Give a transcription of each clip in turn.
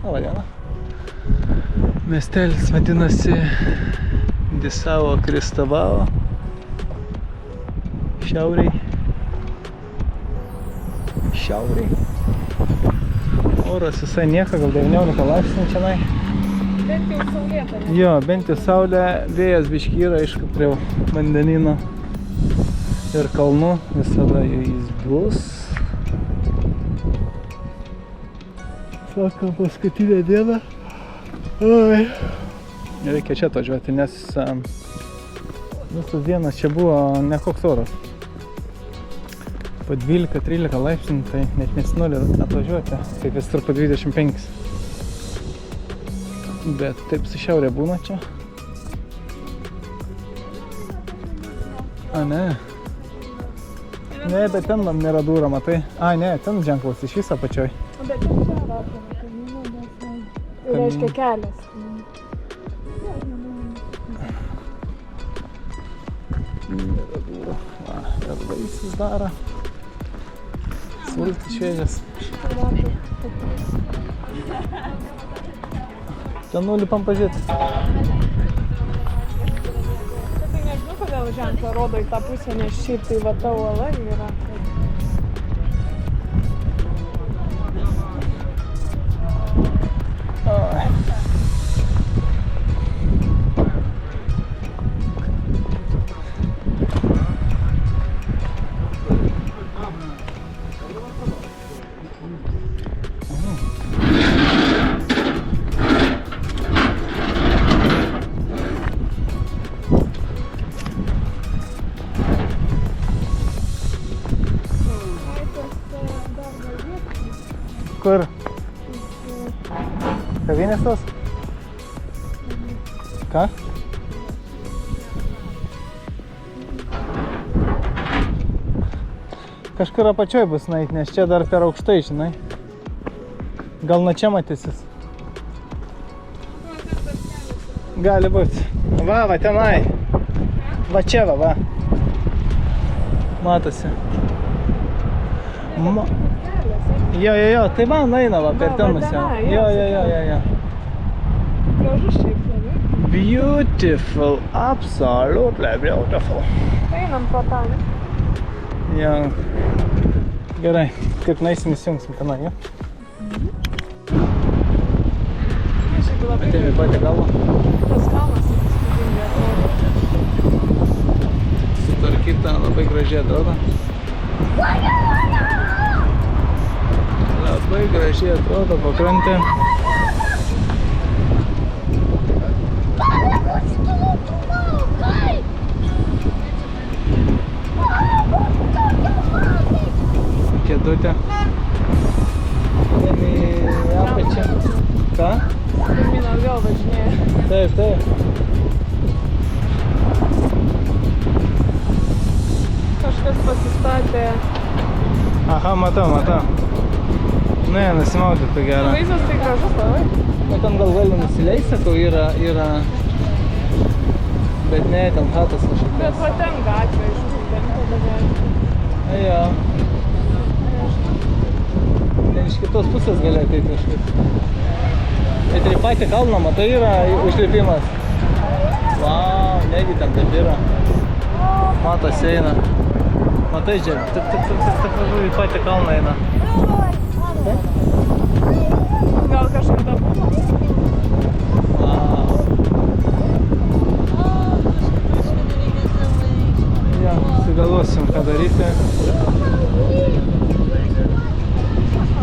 Labą dieną. Miestelis vadinasi Disavo Kristavao. Šiauriai. Oras visai nieko, gal 19 laipsnių čianai. Bent jau saulėta. Jo, bent jau saulė, vėjas biški yra, aišku, prie vandenino ir kalnų, visada jis bus. Sako, paskutinė diena. Oi. Reikia čia atvažiuoti, nes visas dienas čia buvo nekoks oras. Po 12-13 laipsnių, tai net nesinori atvažiuoti, kaip vis po 25. Bet taip su šiaurė būna čia. A, ne. Ne, bet ten man nėra durą, matai. A, ne, ten ženklas iš viso apačioj. Bet ten čia rašoma, kaimynų, nes reiškia kelias. Nėra durų. Va, ir vaisius daro. Sultis šviežias. Ten nulipam pažiūrėti. Čia tai nežinau, kodėl ženklą rodo į tą pusę, nes šiaip tai va ta uola yra. Kur? Kavinės tos? Ką? Kažkur apačioj bus nueit, nes čia dar per aukštai, žinai. Gal nuo čia matysis. Gali būti. Va, tenai. Va čia, va. Matosi. Jo, tai man eina va per ten nusiau. Jo. Gražus šiaip labai. Beautiful, absolutely beautiful. Einam pro tą, ne? Jo. Gerai, kaip naisim įsijungsim tenai, jo? Atėjome patį galvą. Tas kalnas įspūdingai atrodo. Sutvarkyta, labai gražiai atrodo. Labai gražiai atrodo pakrantė. Kėdutė. Į apačią. Ką? Pirmyn atgal važinėja. Taip. Kažkas pasistatė. Aha, matau. Ne, nusimaudyt tai gerą. Vaizdas tai gražus labai. Bet ten gal gali nusileist, sakau, yra... Bet ne, ten hatas kažkokios. Bet va ten gatvė, iš kur ten tada gali. Jo. Ten iš kitos pusės gali ateiti kažkaip. Bet ir į patį kalną, matai, yra užlipimas. Vau, negi ten taip yra. Matas eina. Matai, žiūrėk, tik į patį kalną eina. Gal kažkada buvo? Jo, sugalvosim ką daryti.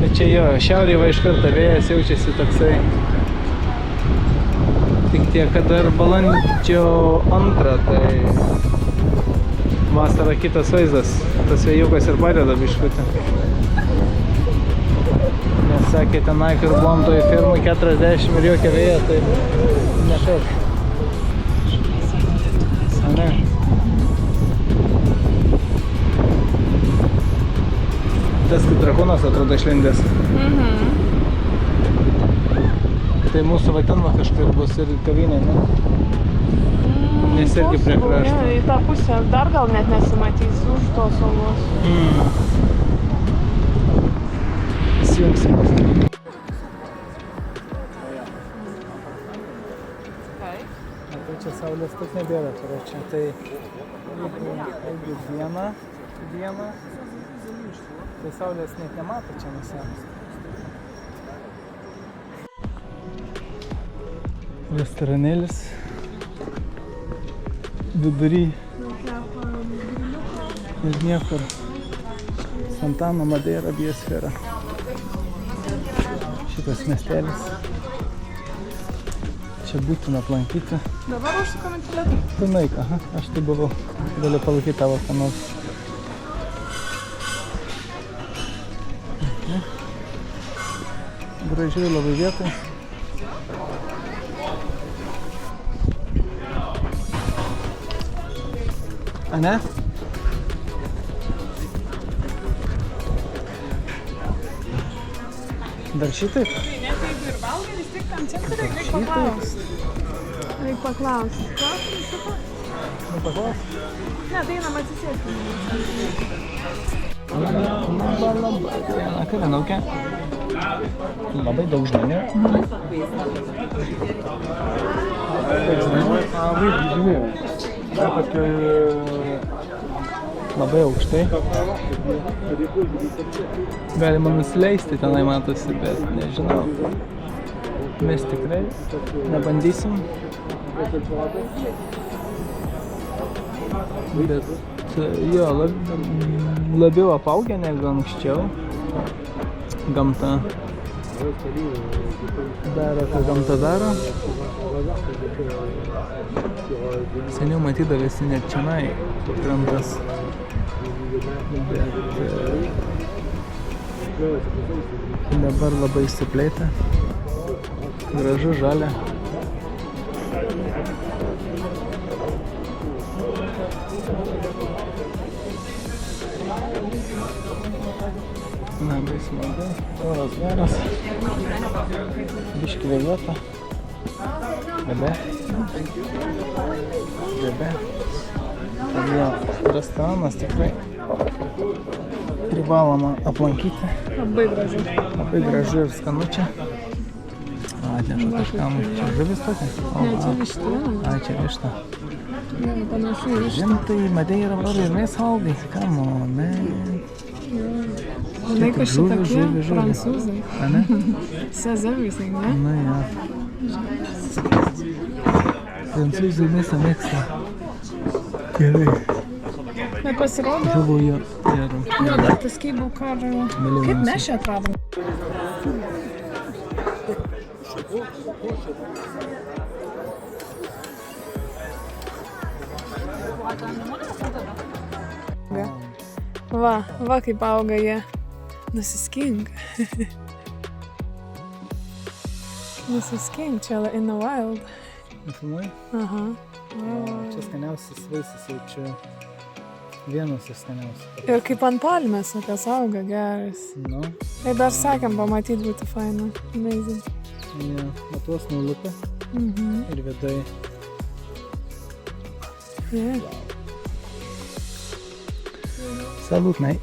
Bet čia jo, šiaurėje va iš karto vėjas jaučiasi toksai. Tik tiek, kad dar balandžio 2, tai vasara kitas vaizdas. Tas vėjukas ir padeda biškutį. Nes sakė, tenai, kur buvom toj firmui 40 ir jokia vėja, tai nešaip. Ane? Tas kaip drakonas atrodo išlindęs. Tai mūsų va ten kažkur bus ir kavinė, ne? Nes irgi prie krašto. Į tą pusę dar gal net nesimatys už tos salos. Įsijungsim. Tai čia saulės tik nebėra, čia. Tai jeigu dieną, tai saulės net nemato čia nusiamas. Restoranėlis vidury ir niekur. Santano Madeira biosfera. Šitas miestelis. Čia būtina aplankyti. Dabar užsukam į tualetą. Tu nueik, aha, aš tai buvau. Galiu palaikyti tavo ką nors. Gražiai labai vietai. A ne? Dar šitaip? Net jeigu ir valgai, vis tik tam centre reik paklausti. Reik paklausti. Klausim šitą? Nu, paklaus. Ne, tai einam atsisėsti. Labai diena, kavinukė. Labai daug žmonių. Labai aukštai. Galima nusileisti, tenai matosi, bet nežinau. Mes tikrai nebandysim. Bet jo, labiau apaugę negu anksčiau. Gamta daro, ką gamta daro. Seniau matydavėsi net čionai krantas. Bet dabar labai išsiplėtę. Gražu, žalia. Labai smagu, oras geras, biškį vėjuota, bebe. Todėl restoranas tikrai privaloma aplankyti. Labai gražu. Labai gražu ir skanu čia. Atneša kažkam, čia žuvis tokia? Ne, čia vištiena. Čia višta. Ne, panašu į vištą. Žintai, Madeira var ir mes valgai, come on, man. Žinai, kas šitokie prancūzai. A ne? Says everything, ne? Na ja. Prancūzai mėsą mėgsta. Gerai. Bet pasirodo, Žuvų jo ir... nu, dar tas keibų karą. Kaip mes čia atradom? Va kaip auga jie. Nusiskink. Nusiskink čia in the wild. Nufilmuoji? Aha. Čia skaniausias vaisius, jau čia vienas iš skaniausių. Ir kaip ant palmės, kas auga geras. Nu, Tai dar sakėm, pamatyti būtų faina. Amazing. ja, matuos nulupė ir vidai. Yeah. Salutnai.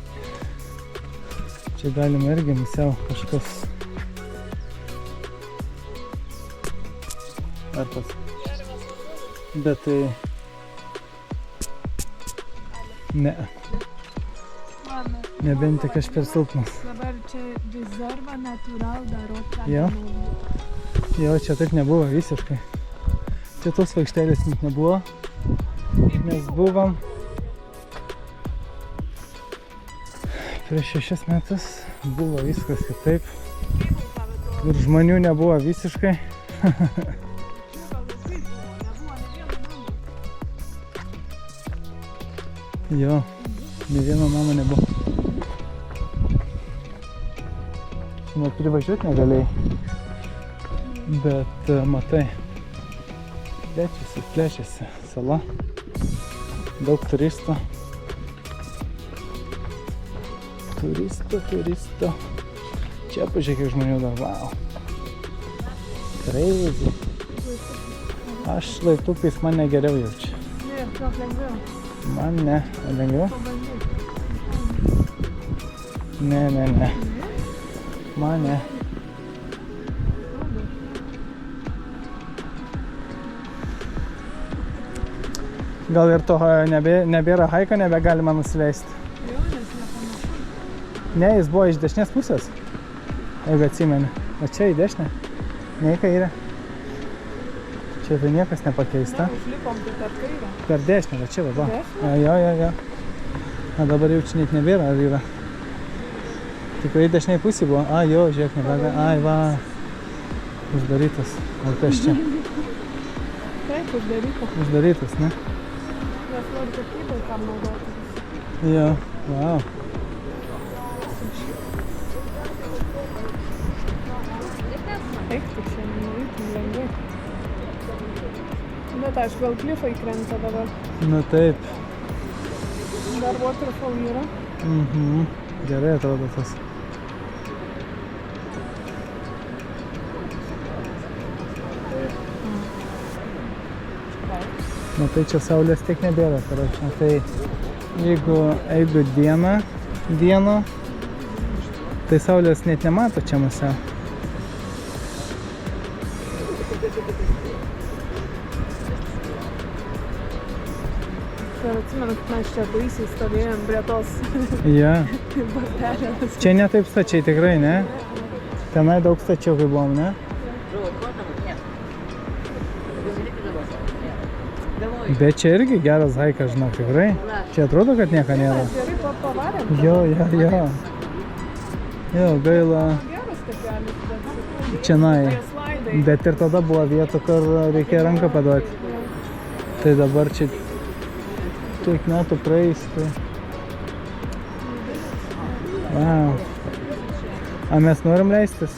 Čia galima irgi musiau kažkas. Ar tas. Bet tai... Ne. Nebent tik aš per silpnas. Dabar čia rezerva natural darota. Jo? Jo, čia taip nebuvo visiškai. Čia tos vaikštelės net nebuvo. Mes buvom prieš 6 metus. Buvo viskas kitaip. Ir žmonių nebuvo visiškai. Jo, ne vieno namo nebuvo. Net privažiuoti negalėjai. Bet matai, plečiasi sala. Daug turistų. Turistų. Čia pažiūrėk, kiek žmonių dar, wow. Crazy. Aš laiptukais mane geriau jaučiu. Ne, daug lengviau. Man ne, lengviau? Ne. Man ne. Gal ir to nebėra haiko, nebegalima nusileisti. Jo, nes nepanašu. Ne, jis buvo iš dešinės pusės, jeigu atsimeni. O čia į dešinę, ne į kairę. Čia tai niekas nepakeista. Ne, užlipom tai per kairę. Per dešinę, va čia va. Dešinę? Jo. A dabar jau čia net nebėra, ar yra? Tikrai dešiniai pusė buvo. A, jo, žiūrėk, nebėga. Ai, va. Uždarytas. O kas čia? Taip, uždaryta. Uždarytas, ne? Nes nori tapybai kam naudoti. Jo, wow. Eik, tu čia nueitum lengvai. Bet aišku, gal klifai krenta dabar. Nu taip. Dar waterfall yra. Gerai atrodo tas. Nu tai čia saulės tiek nebėra, karoči. Tai jeigu dieną, tai saulės net nemato čia mase. Ir atsimenu, kad mes čia baisiai stovėjom prie tos Ja. bartelės. Čia ne taip stačiai tikrai, ne? Tenai daug stačiau, kai buvom, ne? Bet čia irgi geras haikas, žinok, tikrai. Čia atrodo, kad nieko nėra. Mes gerai pavarėm. Jo. Jo, gaila. Geras takelis, bet Čionai. tie slaidai. Bet ir tada buvo vietų, kur reikėjo ranką paduoti. Tai dabar čia tiek metų praeis. Tai... Wow. A mes norim leistis?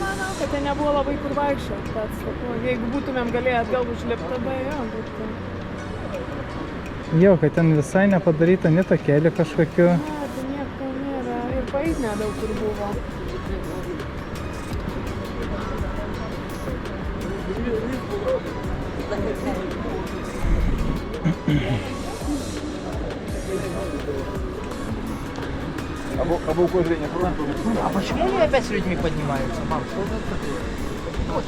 Manau, kad ten nebuvo labai kur vaikščioti. Jeigu būtumėm galėję atgal užlipti, tada jo, būtų. Jo, kad ten visai nepadaryta, ne takėlį kažkokiu. Ne, tai nieko nėra. Ir paeit nedaug kur buvo. А в укол зрения фронта? А почему они опять с людьми поднимаются? Мам, что это такое? Вот,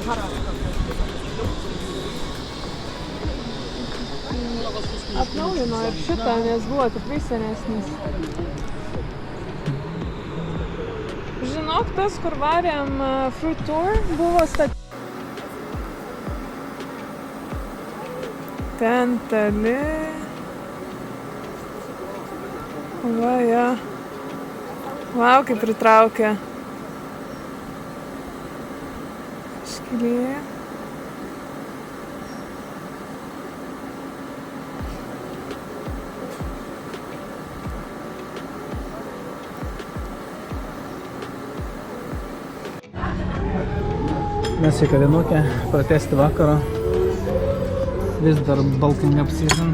Atnaujino ir šitą, nes buvo tikrai senesnis. Žinok, tas, kur varėm Fruit Tour, buvo ten toli. Va, ja. Vau, kaip pritraukia. Škilė. Mes į kavinukę pratęsti vakarą. Vis dar bulking up season.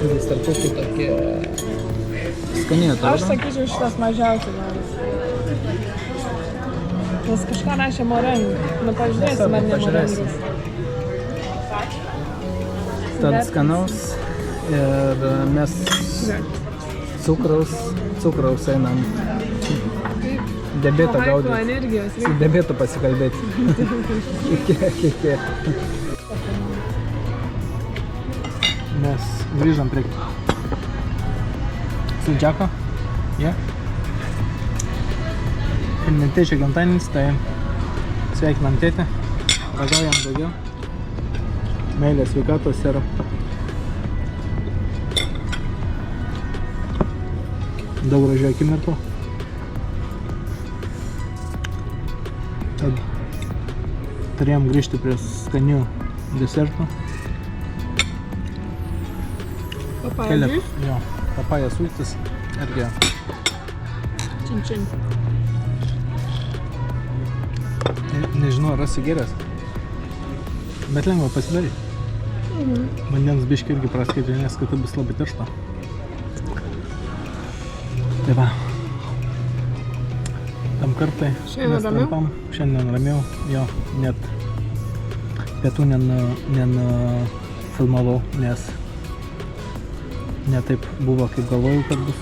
Vis tarpukų tokie skaniai atrodo. Aš sakyčiau, šitas mažiausiai geras. Nes kažką rašė morengų. Nu, pažiūrėsim, ar ne morengas. Tad skanaus ir mes cukraus einam. Debėtą gaudyti. Energijos Su debėtu pasikalbėti. Iki. Mes grįžom prie saldžiako. Šiandien tėčio gimtadienis, tai sveikinam tėtį, ragaujam daugiau. Meilės, sveikatos ir daug gražių akimirkų. Tad turėjom grįžti prie skanių desertų. Papajus. Jo, papaja sultis irgi. Čin. Nežinau, ar esi geras, bet lengva pasidaryti. Vandens biškį irgi praskaidžia, nes kad tai bus labai tiršta. Tai va. Tam kartai Šiandien ramiau? Šiandien ramiau, jo, net pietų nenufilmavau, nes ne taip buvo, kaip galvojau, kad bus.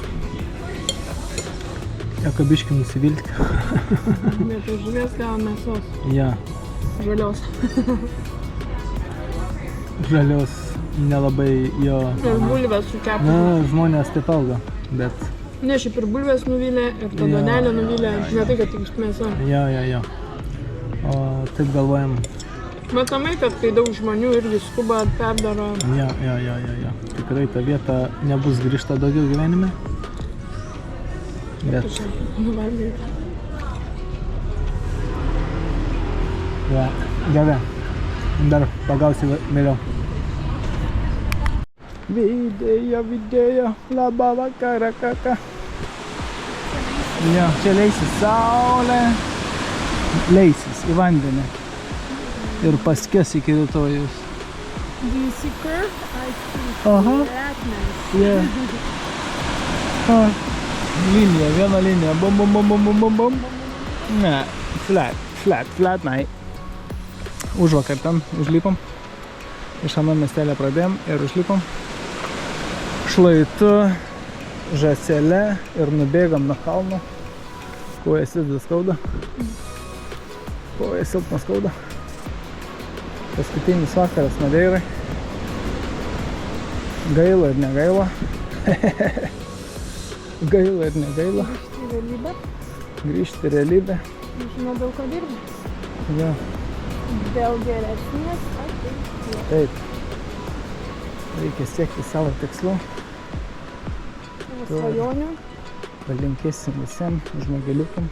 Jokio biškį nusivilti. Vietoj žuvies gavom mėsos. Ja, Žalios. žalios nelabai jo... Ir bulvės su kepu. Na, žmonės taip auga, bet... Ne, šiaip ir bulvės nuvylė, ir ta duonelė nuvylė. Ne tai, kad tik mėsa. Jo. O taip galvojam. Matomai, kad kai daug žmonių irgi skuba, perdaro. Jo. Tikrai ta vieta nebus grįžta daugiau gyvenime. Bet... Nuvalgyti. Ja, gerai. Dar pagausiu vėliau. Video, labą vakarą, kaka. Jo, čia leisis saulė. Leisis į vandenį. Ir paskės iki rytojus. Do you see curve? I see. Aha. That nice. Yeah. Linija, viena linija. Bum. Ne, flat, nai. Užvakar ten užlipom. Iš ano miestelę pradėjom ir užlipom. Šlaitu, žąsele ir nubėgam nuo kalno. Kojas vis skauda. Kojas silpnas skauda. Paskutinis vakaras Madeirai. Gaila ir negaila. Gaila ir negaila. Grįžti į realybę. Grįžti į realybę. Žinau, daug ko dirbi. Ja. Dėl geresnės ateities. Taip. Reikia siekti savo tikslų. Savo svajonių. Palinkėsim visiems žmogeliukam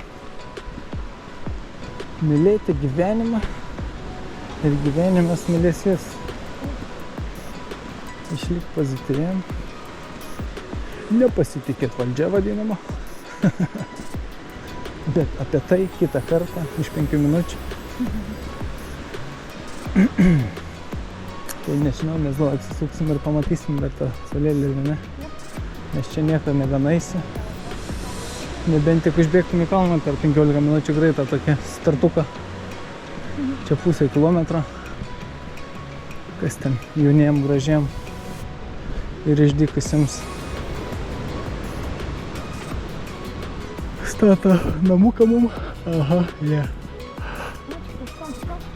mylėti gyvenimą ir gyvenimas mylės jus. Išlik pozityviam. Nepasitikėt valdžia vadinama. Bet apie tai kitą kartą iš 5 minučių. Tai nežinau, mes gal atsisuksim ir pamatysim dar tą saulėlį ir ne. Nes čia niekur nebenaisi. Nebent tik užbėgtum į kalną per 15 minučių greitą tokią startuką. Čia pusę kilometro. Kas ten jauniem, gražiem ir išdykusiems. Stato namuką mum. Aha, jie.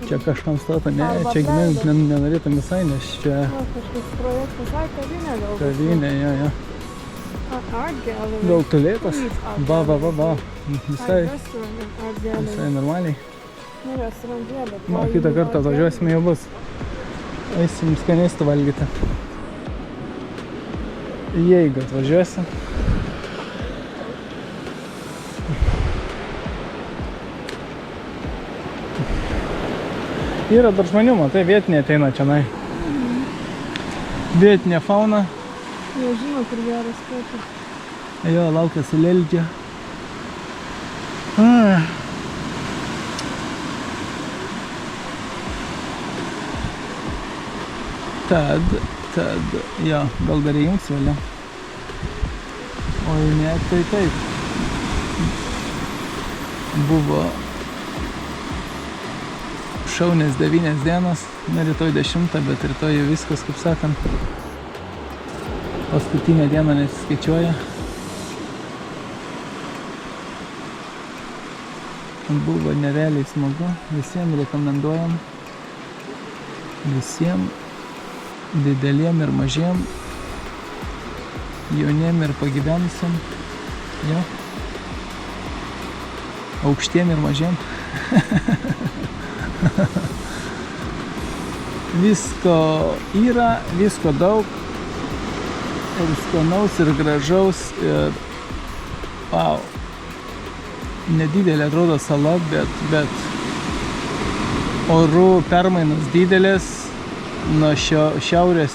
Čia kažkam stato, ne, čia gyvent nenorėtum visai, nes čia Kažkas projektas, kavinė gal. kavinė, jo. Art gallery. Gal tulėtas? Va. Visai Art gallery. normaliai. Ne restorane, bet... Na, kitą kartą atvažiuosime jau bus. Eisim skanėstų valgyti. Jeigu atvažiuosim. Yra dar žmonių, matai, vietiniai ateina čionai. Vietinė fauna. Nežinau, kur geras skaitas. Jo, laukia saulėlydžio. Tad, jo, gal dar įjungs vėliau. Oi, ne, tai taip. Buvo šaunės 9 dienos, ne rytoj 10, bet rytoj jau viskas, kaip sakant. Paskutinę dieną nesiskaičiuoja. Buvo nerealiai smagu, visiems rekomenduojam. Visiems dideliem ir mažiem, jauniem ir pagyvenusiem, jo. Aukštiem ir mažiem. Visko yra, visko daug, ir skanaus, ir gražaus, ir wow. Nedidelė atrodo sala, bet orų permainos didelės, nuo šiaurės,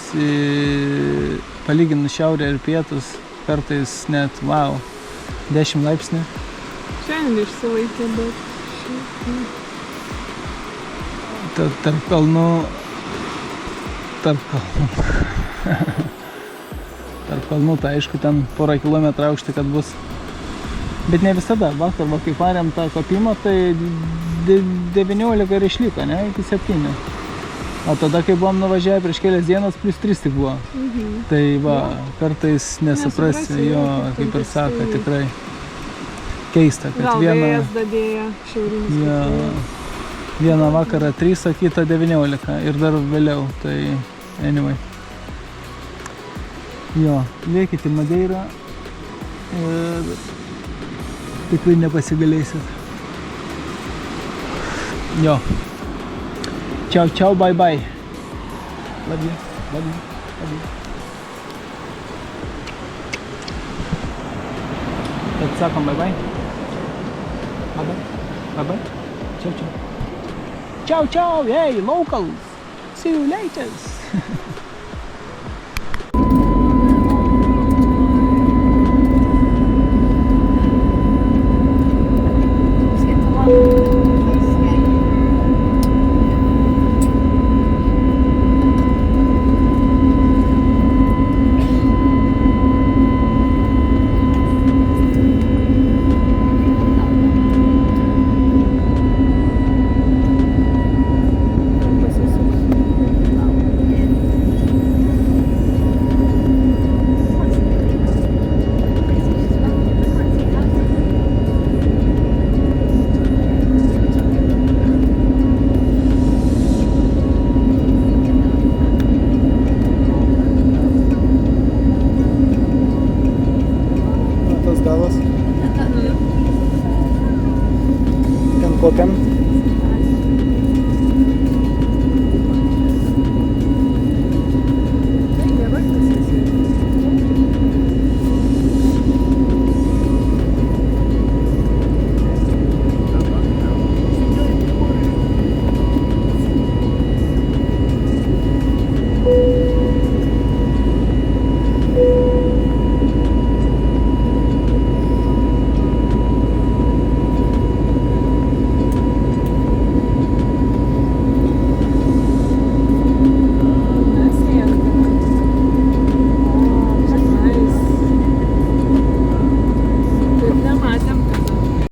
palyginus šiaurę ir pietus, kartais net, wow, 10 laipsnių. Šiandien išsilaikė, bet... Tarp kalnų, tai aišku, ten porą kilometrų aukštį, kad bus. Bet ne visada, vakar, kai parėm tą kopimą, tai 19 ir išliko, ne, iki 7. O tada, kai buvom nuvažiavę prieš kelias dienas, plus 3 tik buvo. Tai va, kartais nesuprasi, jo, kaip ir sako, tikrai. keista, kad Gal vieną, vėjas dadėja šiaurinis. ja, vieną vakarą 3, o kitą 19 ir dar vėliau, tai anyway. Jo, lėkit į Madeirą ir tikrai nepasigalėsit. Jo. Ciao, ciao, bye, bye. Love you, love you, love you. Tad sakom bye, bye. Bye, bye. Bye, bye. Ciao, ciao. Ciao, ciao, hey, locals. See you later. Tas galas. Ten kopiam.